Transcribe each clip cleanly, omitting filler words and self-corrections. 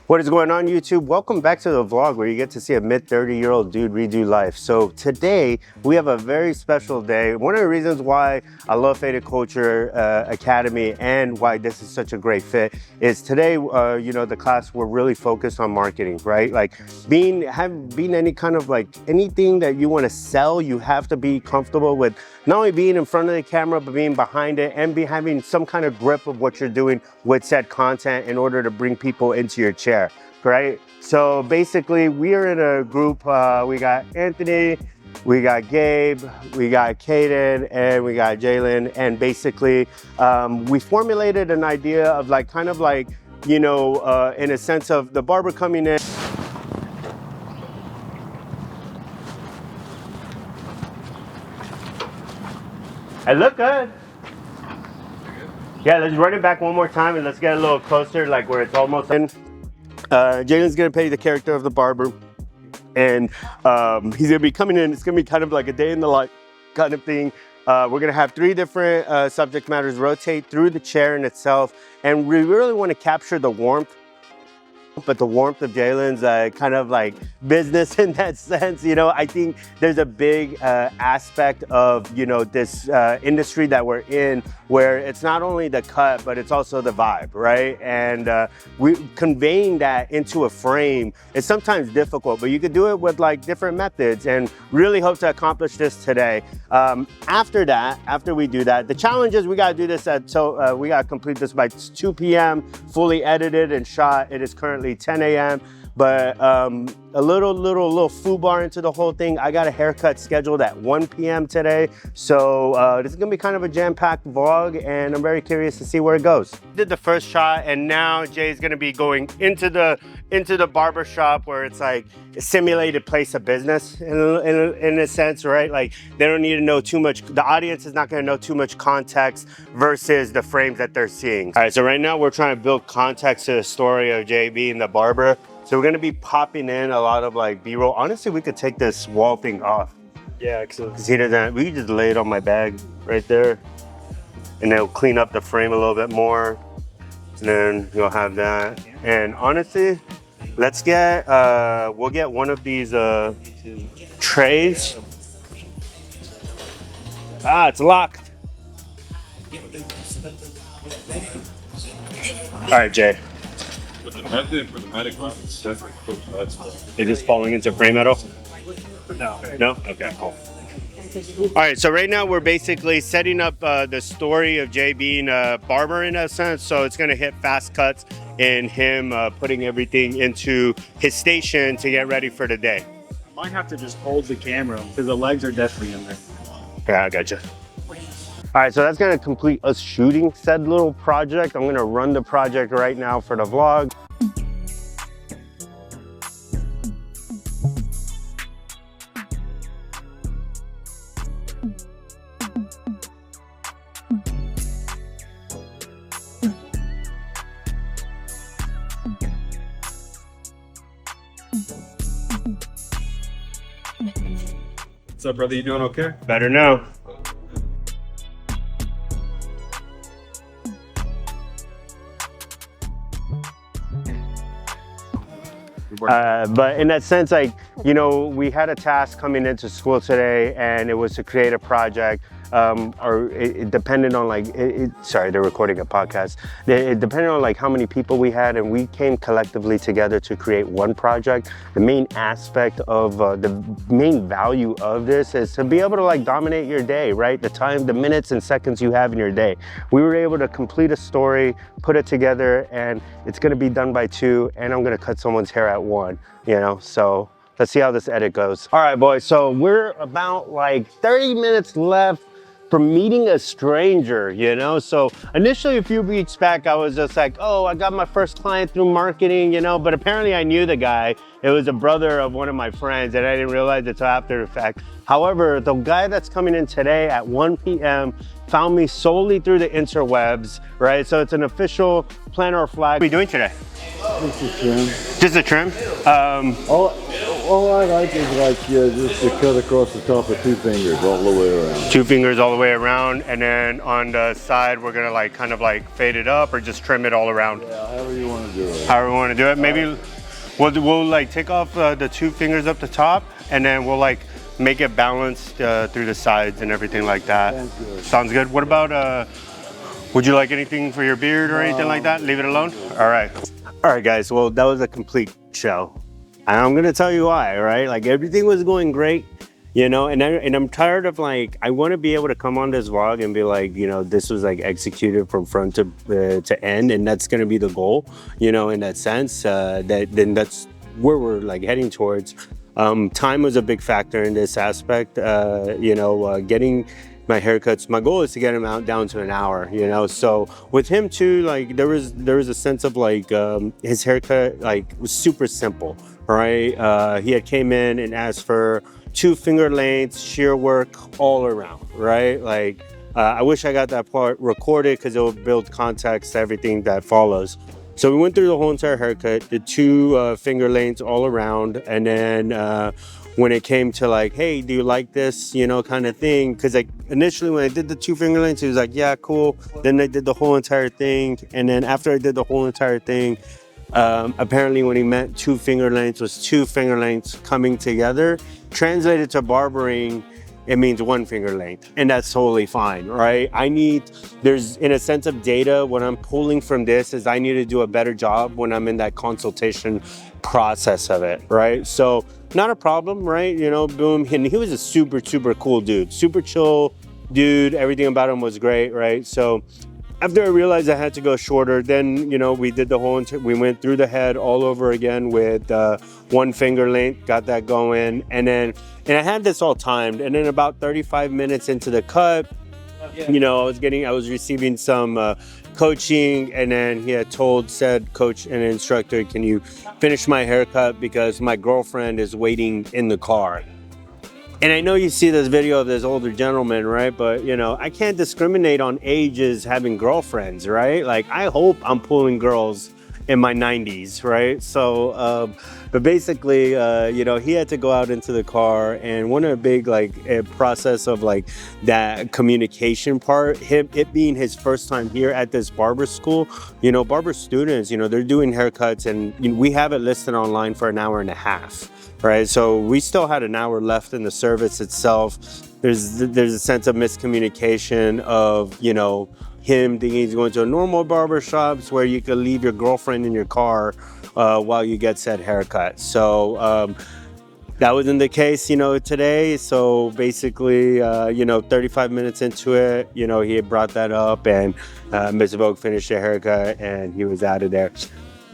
What is going on, YouTube? Welcome back to the vlog where you get to see a mid-30-year-old dude redo life. So today we have a very special day. One of the reasons why I love Faded Culture Academy and why this is such a great fit is today, the class, we're really focused on marketing, right? Like being any kind of like anything that you want to sell, you have to be comfortable with not only being in front of the camera, but being behind it and having some kind of grip of what you're doing with said content in order to bring people into your chair, right? So basically we are in a group, we got Anthony, we got Gabe, we got Kaden, and we got Jalen. And basically we formulated an idea of like, kind of like, in a sense of the barber coming in. I look good. Yeah, let's run it back one more time and let's get a little closer, like where it's almost in. Jalen's gonna play the character of the barber, and he's gonna be coming in. It's gonna be kind of like a day in the life kind of thing. We're gonna have 3 different subject matters rotate through the chair in itself, and we really want to capture the warmth. But the warmth of Jalen's kind of like business in that sense. I think there's a big aspect of, this industry that we're in where it's not only the cut, but it's also the vibe, right? And we conveying that into a frame is sometimes difficult, but you could do it with like different methods and really hope to accomplish this today. After we do that, the challenge is we got to do this we got to complete this by 2 p.m. fully edited and shot. It is currently 10 a.m. but a little foobar into the whole thing. I got a haircut scheduled at 1 p.m. today, so this is gonna be kind of a jam-packed vlog, and I'm very curious to see where it goes. Did the first shot, and now Jay's gonna be going into the barber shop where it's like a simulated place of business in a sense, right? Like they don't need to know too much. The audience is not gonna know too much context versus the frames that they're seeing. All right, so right now we're trying to build context to the story of Jay being the barber. So we're gonna be popping in a lot of like B-roll. Honestly, we could take this wall thing off. Yeah, because he doesn't. We could just lay it on my bag right there, and it'll clean up the frame a little bit more. And then you'll have that. And honestly, let's get we'll get one of these trays. Ah, it's locked. All right, Jay. For the medic line, it's definitely cool. Is this falling into frame metal? no. No? Okay, cool. All right, so right now we're basically setting up the story of Jay being a barber in a sense. So it's gonna hit fast cuts and him putting everything into his station to get ready for the day. Might have to just hold the camera because the legs are definitely in there. Yeah, I gotcha. All right, so that's gonna complete us shooting said little project. I'm gonna run the project right now for the vlog. What's up, brother? You doing okay? Better now. But in that sense, like, we had a task coming into school today, and it was to create a project, or it depended on like, sorry, they're recording a podcast. It depended on like how many people we had, and we came collectively together to create one project. The main aspect of, the main value of this is to be able to like dominate your day, right? The time, the minutes and seconds you have in your day. We were able to complete a story, put it together, and it's gonna be done by 2, and I'm gonna cut someone's hair at 1, so let's see how this edit goes. All right, boys, so we're about like 30 minutes left from meeting a stranger, So initially a few weeks back, I was just like, oh, I got my first client through marketing, but apparently I knew the guy. It was a brother of one of my friends, and I didn't realize it until after the fact. However, the guy that's coming in today at 1 p.m. found me solely through the interwebs, right? So it's an official planner or flag. What are we doing today? Just a trim. Just a trim? All I like is like just to cut across the top of 2 fingers all the way around. 2 fingers all the way around, and then on the side we're gonna like kind of like fade it up or just trim it all around. Yeah, however you want to do it. However we want to do it. Maybe we'll like take off the 2 fingers up the top, and then we'll like make it balanced through the sides and everything like that. Sounds good. Sounds good. What about would you like anything for your beard or anything like that? Leave it alone. All right guys, well that was a complete show. And I'm gonna tell you why, right? Like everything was going great, you know, and I'm tired of like, I want to be able to come on this vlog and be like, you know, this was like executed from front to end, and that's gonna be the goal, you know, in that sense. That's where we're like heading towards. Time was a big factor in this aspect. You know, getting my haircuts, my goal is to get him out down to an hour, you know. So with him too, like there was a sense of like his haircut like was super simple, right? He had came in and asked for 2 finger lengths, shear work all around, right? Like I wish I got that part recorded because it will build context to everything that follows. So we went through the whole entire haircut, the 2 finger lengths all around, and then when it came to like, hey, do you like this, you know, kind of thing? Because like initially when I did the 2 finger lengths, he was like, yeah, cool. Then I did the whole entire thing, and then after I did the whole entire thing, apparently when he meant 2 finger lengths was 2 finger lengths coming together. Translated to barbering, it means 1 finger length, and that's totally fine, right? There's in a sense of data, what I'm pulling from this is I need to do a better job when I'm in that consultation process of it, right? So not a problem, right? You know, boom. And he was a super, super cool dude, super chill dude. Everything about him was great, right? So after I realized I had to go shorter, then, you know, we did the whole, we went through the head all over again with 1 finger length, got that going. And I had this all timed. And then about 35 minutes into the cut, you know, I was receiving some coaching, and then he had said coach and instructor, can you finish my haircut because my girlfriend is waiting in the car. And I know you see this video of this older gentleman, right? But, you know, I can't discriminate on ages having girlfriends, right? Like, I hope I'm pulling girls in my 90s, right? So, but basically, you know, he had to go out into the car, and one of the big, like, process of, like, that communication part, it being his first time here at this barber school, you know, barber students, you know, they're doing haircuts, and you know, we have it listed online for an hour and a half. Right, so we still had an hour left in the service itself. There's a sense of miscommunication of, you know, him thinking he's going to a normal barber shops where you could leave your girlfriend in your car while you get said haircut. So that wasn't the case, you know, today. So basically, you know, 35 minutes into it, you know, he had brought that up, and Mr. Vogue finished the haircut, and he was out of there.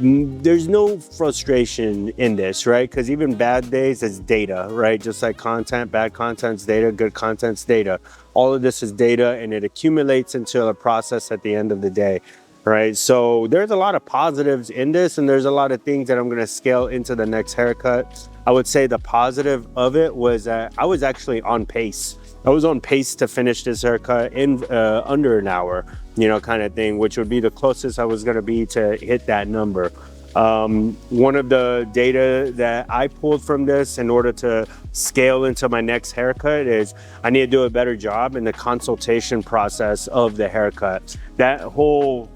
There's no frustration in this, right? Because even bad days is data, right? Just like content, bad content's data, good content's data. All of this is data, and it accumulates into a process at the end of the day, right? So there's a lot of positives in this, and there's a lot of things that I'm gonna scale into the next haircut. I would say the positive of it was that I was actually on pace. I was on pace to finish this haircut in under an hour, you know, kind of thing, which would be the closest I was gonna be to hit that number. One of the data that I pulled from this in order to scale into my next haircut is I need to do a better job in the consultation process of the haircut. The whole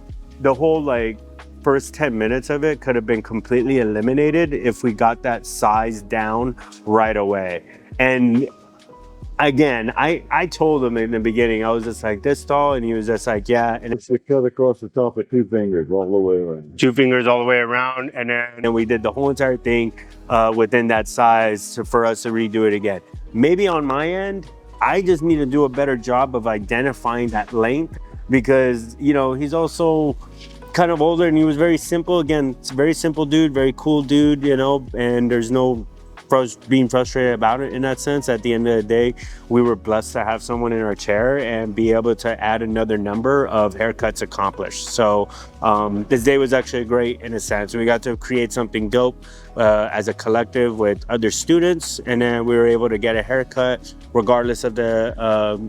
like first 10 minutes of it could have been completely eliminated if we got that size down right away. And again, I told him in the beginning, I was just like, this tall, and he was just like, yeah. And It's to cut across the top of 2 fingers all the way around. 2 fingers all the way around, and then we did the whole entire thing within that size for us to redo it again. Maybe on my end, I just need to do a better job of identifying that length, because, you know, he's also kind of older, and he was very simple. Again, it's a very simple dude, very cool dude, you know, and there's no being frustrated about it in that sense. At the end of the day, we were blessed to have someone in our chair and be able to add another number of haircuts accomplished. So this day was actually great in a sense. We got to create something dope as a collective with other students, and then we were able to get a haircut regardless of the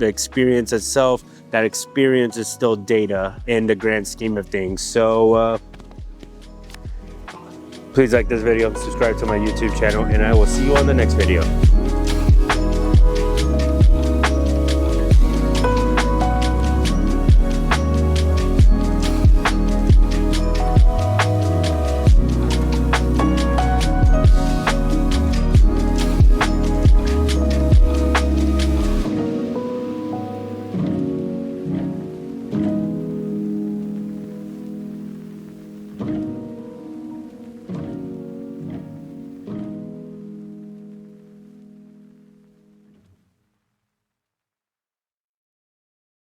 experience itself. That experience is still data in the grand scheme of things. So Please like this video, subscribe to my YouTube channel, and I will see you on the next video.